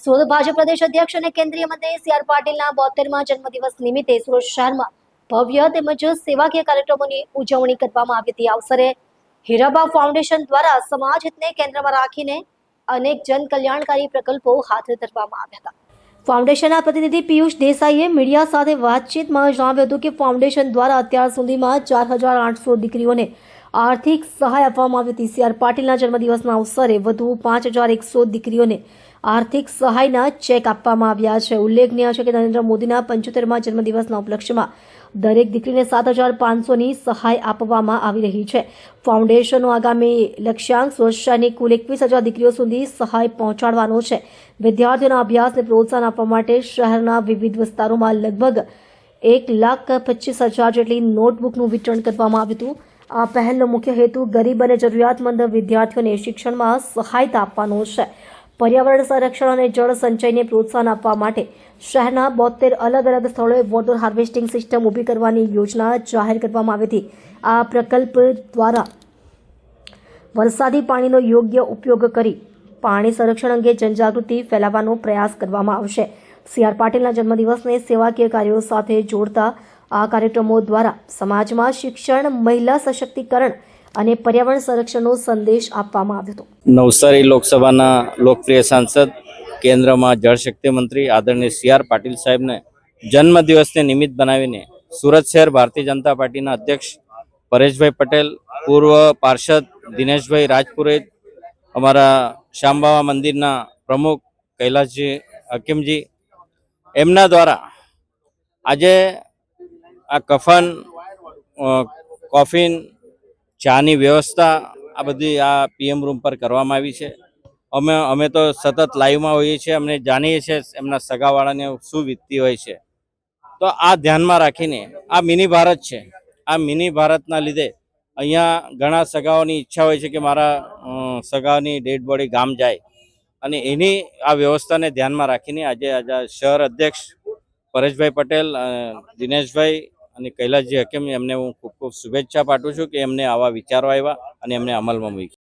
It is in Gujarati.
સુરત ભાજપ પ્રદેશ અધ્યક્ષ અને કેન્દ્રીય મંત્રી સી આર પાટીલના 72મા જન્મદિવસ નિમિત્તે સુરત શહેરમાં ભવ્ય તેમજ સેવાકીય કાર્યક્રમોની ઉજવણી કરવામાં આવી હતી। આ અવસરે હીરાબા ફાઉન્ડેશન દ્વારા સમાજ હિતને કેન્દ્રમાં રાખીને અનેક જન કલ્યાણકારી પ્રકલ્પો હાથ ધરવામાં આવ્યા હતા। ફાઉન્ડેશનના પ્રતિનિધિ પિયુષ દેસાઈએ મીડિયા સાથે વાતચીતમાં જણાવ્યું હતું કે ફાઉન્ડેશન દ્વારા અત્યાર સુધીમાં 4800 દીકરીઓને આર્થિક સહાય આપવામાં આવી હતી। સી આર પાટીલના જન્મદિવસના અવસરે વધુ 5100 દીકરીઓને આર્થિક સહાયના ચેક આપવામાં આવ્યા છે। ઉલ્લેખનીય છે કે નરેન્દ્ર મોદીના 75મા જન્મદિવસના ઉપલક્ષ્યમાં દરેક દીકરીને 7500ની સહાય આપવામાં આવી રહી છે। ફાઉન્ડેશનનો આગામી લક્ષ્યાંક સુરક્ષાની કુલ 21000 દીકરીઓ સુધી સહાય પહોંચાડવાનો છે। વિદ્યાર્થીઓના અભ્યાસને પ્રોત્સાહન આપવા માટે શહેરના વિવિધ વિસ્તારોમાં લગભગ 1,25,000 જેટલી નોટબુકનું વિતરણ કરવામાં આવ્યું હતું। આ પહેલનો મુખ્ય હેતુ ગરીબ અને જરૂરિયાતમંદ વિદ્યાર્થીઓને શિક્ષણમાં સહાયતા આપવાનો છે। પર્યાવરણ સંરક્ષણ અને જળ સંચયને પ્રોત્સાહન આપવા માટે શહેરના 72 અલગ અલગ સ્થળોએ વોટર હાર્વેસ્ટિંગ સિસ્ટમ ઊભી કરવાની યોજના જાહેર કરવામાં આવી હતી। આ પ્રકલ્પ દ્વારા વરસાદી પાણીનો યોગ્ય ઉપયોગ કરી પાણી સંરક્ષણ અંગે જનજાગૃતિ ફેલાવવાનો પ્રયાસ કરવામાં આવશે। સી આર પાટીલના જન્મદિવસને સેવાકીય કાર્યો સાથે જોડતા આ કાર્યક્રમો દ્વારા સમાજમાં શિક્ષણ, મહિલા સશક્તિકરણ અને પર્યાવરણ સંરક્ષણનો સંદેશ આપવામાં આવ્યો હતો। નવસારી લોકસભાના લોકપ્રિય સાંસદ, કેન્દ્રમાં જળશક્તિ મંત્રી આદરણીય સી આર પાટીલ સાહેબને જન્મદિવસને નિમિત્ત બનાવીને સુરત શહેર ભારતીય જનતા પાર્ટીના અધ્યક્ષ પરેશભાઈ પટેલ, પૂર્વ પાર્ષદ દિનેશભાઈ રાજપુરોહિત, અમારા શ્યામબાવા મંદિરના પ્રમુખ કૈલાસજી હકીમજી, એમના દ્વારા આજે આ કફન, કોફિન, ચાની વ્યવસ્થા આ બધી આ પીએમ રૂમ પર કરવામાં આવી છે। અમે તો સતત લાઈવમાં હોઈએ છીએ, અમને જાણીએ છીએ એમના સગાવાળાને શું વીતતી હોય છે। તો આ ધ્યાનમાં રાખીને આ મિની ભારત છે। આ મિની ભારતના લીધે અહીંયા ઘણા સગાઓની ઈચ્છા હોય છે કે મારા સગાની ડેડ બોડી ગામ જાય, અને એની આ વ્યવસ્થાને ધ્યાનમાં રાખીને આજે શહેર અધ્યક્ષ પરેશભાઈ પટેલ, દિનેશભાઈ અને કૈલાસજી હકીમ, એમને હું ખૂબ ખૂબ શુભેચ્છા પાઠવું છું કે એમને આવા વિચારો આવ્યા અને એમને અમલમાં મૂક્યા।